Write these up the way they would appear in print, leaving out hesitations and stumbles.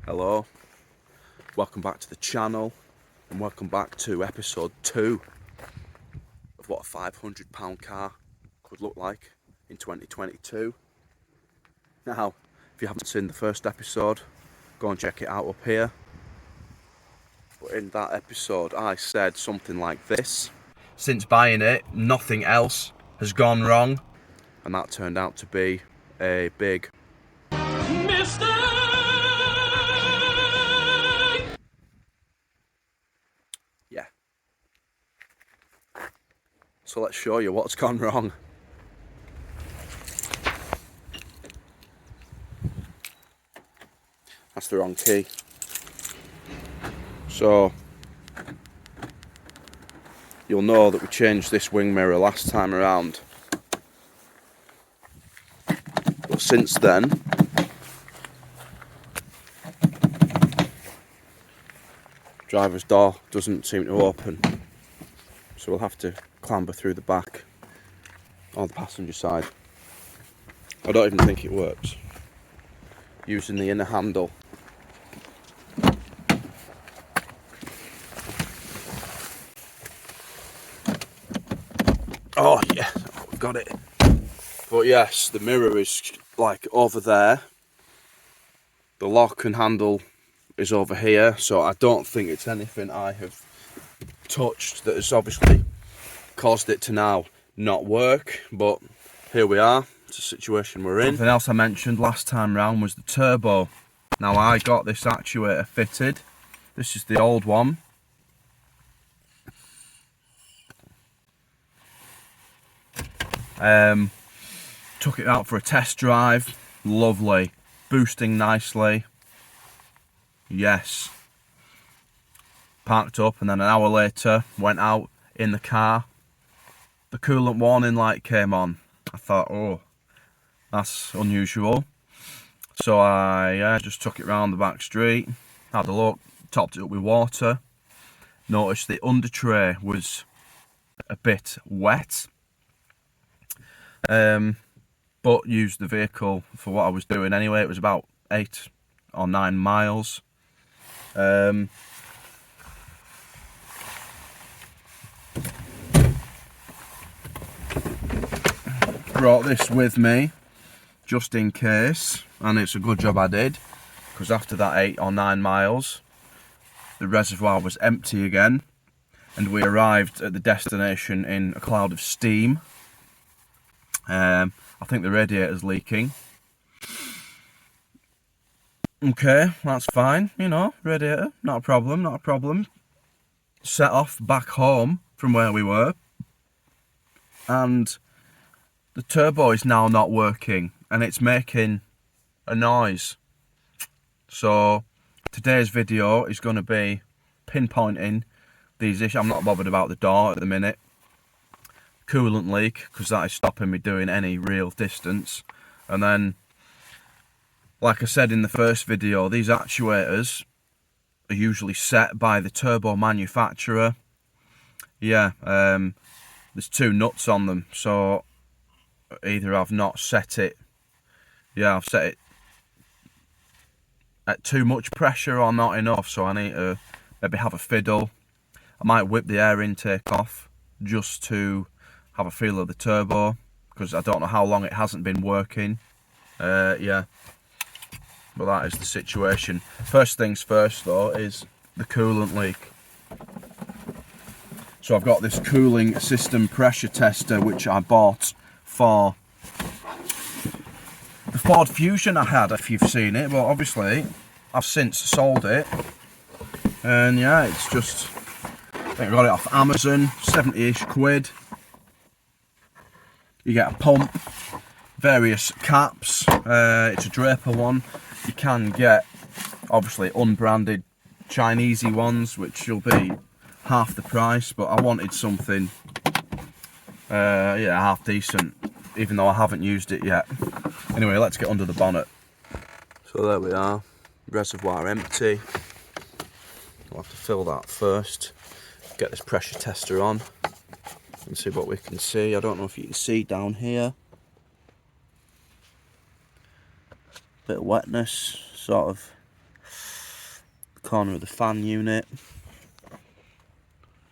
Hello, welcome back to the channel and welcome back to episode 2 of what a £500 car could look like in 2022. Now, if you haven't seen the first episode, go and check it out up here. But in that episode I said something like this: since buying it, nothing else has gone wrong. And that turned out to be a big mistake. Yeah. So let's show you what's gone wrong. That's the wrong key. So you'll know that we changed this wing mirror last time around. But since then, driver's door doesn't seem to open. So we'll have to clamber through the back on the passenger side. I don't even think it works. Using the inner handle. Oh yeah, we've got it. But yes, the mirror is like over there. The lock and handle is over here, so I don't think it's anything I have touched that has obviously caused it to now not work, but here we are. It's a situation we're in. Something else I mentioned last time round was the turbo. Now I got this actuator fitted. This is the old one. Took it out for a test drive. Lovely. Boosting nicely. Yes. Parked up, and then an hour later went out in the car. The coolant warning light came on. I thought, oh, that's unusual. So I just took it round the back street, had a look, topped it up with water. Noticed the under tray was a bit wet. But used the vehicle for what I was doing anyway. It was about 8 or 9 miles. Brought this with me just in case, and it's a good job I did, because after that 8 or 9 miles the reservoir was empty again, and we arrived at the destination in a cloud of steam. I think the radiator's leaking. Okay, that's fine, you know, radiator, not a problem, not a problem. Set off back home from where we were, and the turbo is now not working, and it's making a noise. So today's video is going to be pinpointing these issues. I'm not bothered about the door at the minute. Coolant leak, because that is stopping me doing any real distance. And then, like I said in the first video, these actuators are usually set by the turbo manufacturer. Yeah, there's 2 nuts on them, so either I've not set it, yeah, I've set it at too much pressure or not enough, so I need to maybe have a fiddle. I might whip the air intake off just to have a feel of the turbo, because I don't know how long it hasn't been working. Yeah, but that is the situation. First things first though is the coolant leak. So I've got this cooling system pressure tester which I bought for the Ford Fusion I had, if you've seen it, but obviously I've since sold it. And yeah, it's just, I think I got it off Amazon, 70-ish quid. You get a pump, various caps, it's a Draper one. You can get, obviously, unbranded Chinesey ones, which will be half the price, but I wanted something, yeah, half decent, even though I haven't used it yet. Anyway, let's get under the bonnet. So there we are, reservoir empty. We'll have to fill that first, get this pressure tester on and see what we can see. I don't know if you can see down here. Bit of wetness, sort of corner of the fan unit.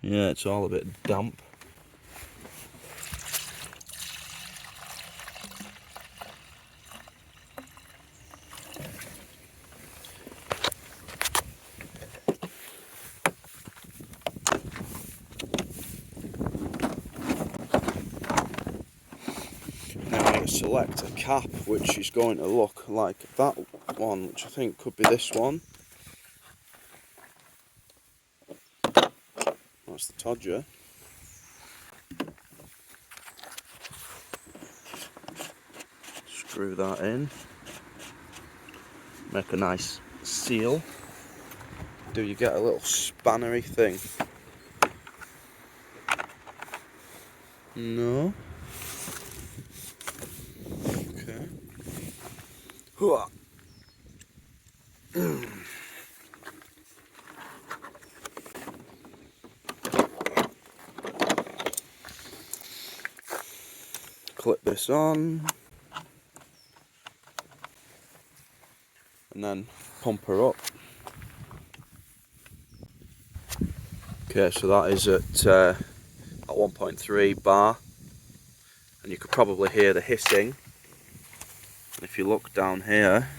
Yeah, it's all a bit damp. Now I'm going to select a cap which is going to look like that one, which I think could be this one. That's the Todger. Screw that in. Make a nice seal. Do you get a little spannery thing? No. Okay. Hooah. Clip this on. And then pump her up. Okay, so that is at 1.3 bar, and you could probably hear the hissing. And if you look down here,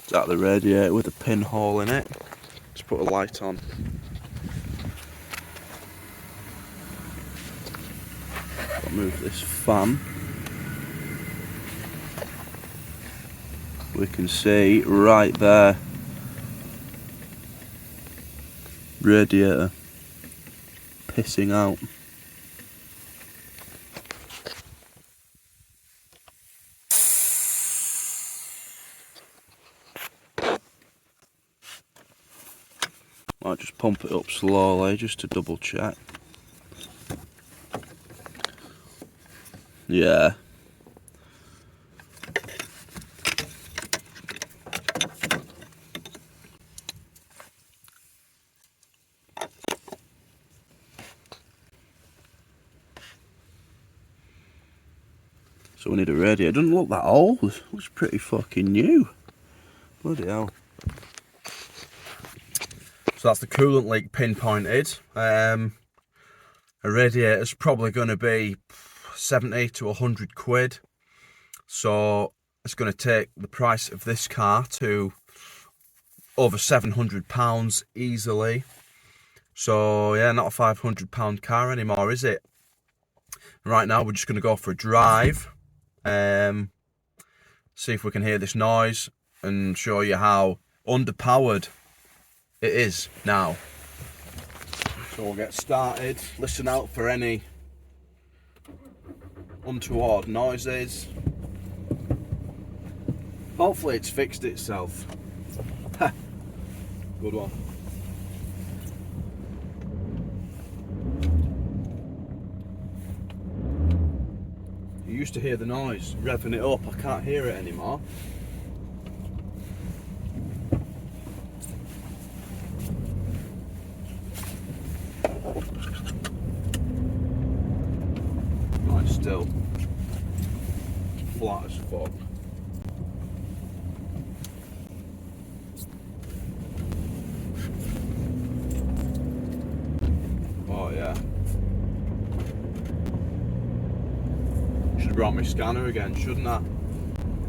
is that the radiator with a pinhole in it? Let's put a light on. I'll move this fan. We can see right there, radiator pissing out. Might just pump it up slowly just to double check. Yeah. So we need a radiator. It doesn't look that old. It looks pretty fucking new. Bloody hell. So that's the coolant leak pinpointed. A radiator's probably going to be 70 to 100 quid. So it's going to take the price of this car to over £700 easily. So yeah, not a £500 car anymore, is it? Right now we're just going to go for a drive. See if we can hear this noise and show you how underpowered it is now. So we'll get started. Listen out for any untoward noises. Hopefully it's fixed itself. Good one. You used to hear the noise revving it up. I can't hear it anymore. Right, still flat as fuck. Oh yeah. Should have brought my scanner again, shouldn't I?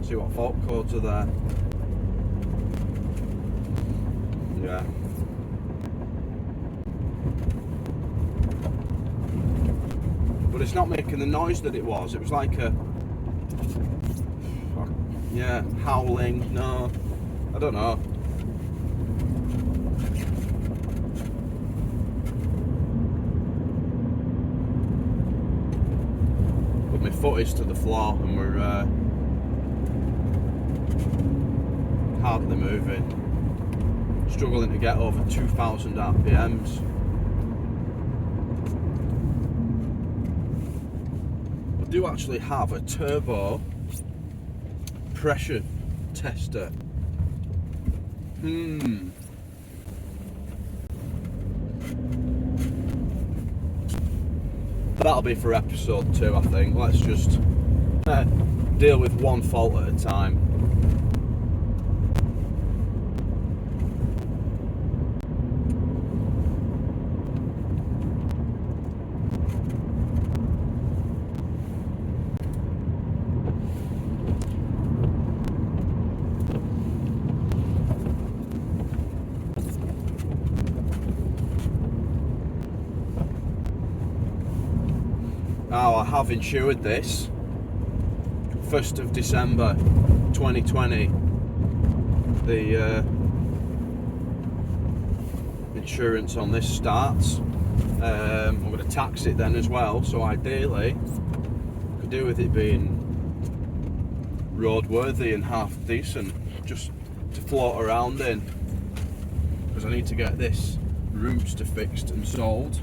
See what fault codes are there. Yeah. But it's not making the noise that it was. It was like a, yeah, howling. No, I don't know. But my foot is to the floor and we're hardly moving. Struggling to get over 2,000 RPMs. I do actually have a turbo pressure tester. But that'll be for episode 2, I think. Let's just deal with one fault at a time. Now, I have insured this 1st of December 2020. The insurance on this starts. I'm going to tax it then as well, so ideally I could do with it being roadworthy and half decent, just to float around in, because I need to get this roadster fixed and sold.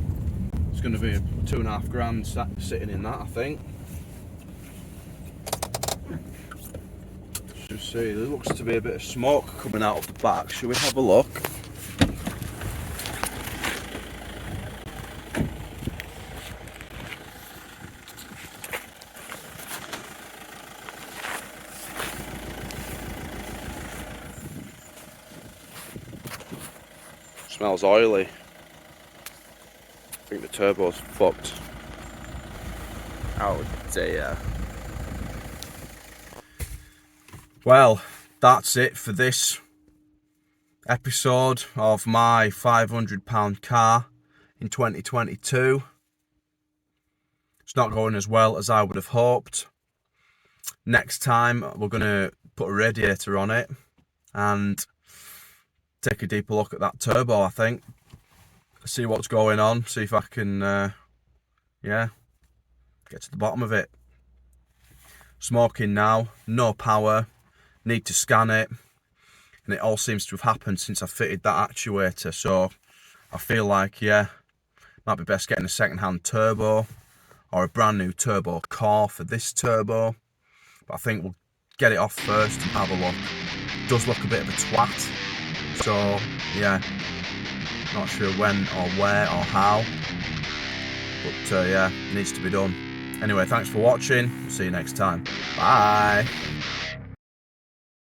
It's going to be 2.5 grand sitting in that, I think. Let's just see, there looks to be a bit of smoke coming out of the back. Shall we have a look? Smells oily. I think the turbo's fucked. Oh dear. Well, that's it for this episode of my £500 car in 2022. It's not going as well as I would have hoped. Next time we're going to put a radiator on it and take a deeper look at that turbo, I think. See what's going on, see if I can get to the bottom of it. Smoking now, no power, need to scan it, and it all seems to have happened since I fitted that actuator, so I feel like, yeah, might be best getting a second-hand turbo or a brand new turbo core for this turbo, but I think we'll get it off first and have a look. It does look a bit of a twat, so yeah, not sure when or where or how, but yeah, needs to be done. Anyway, thanks for watching. See you next time. Bye.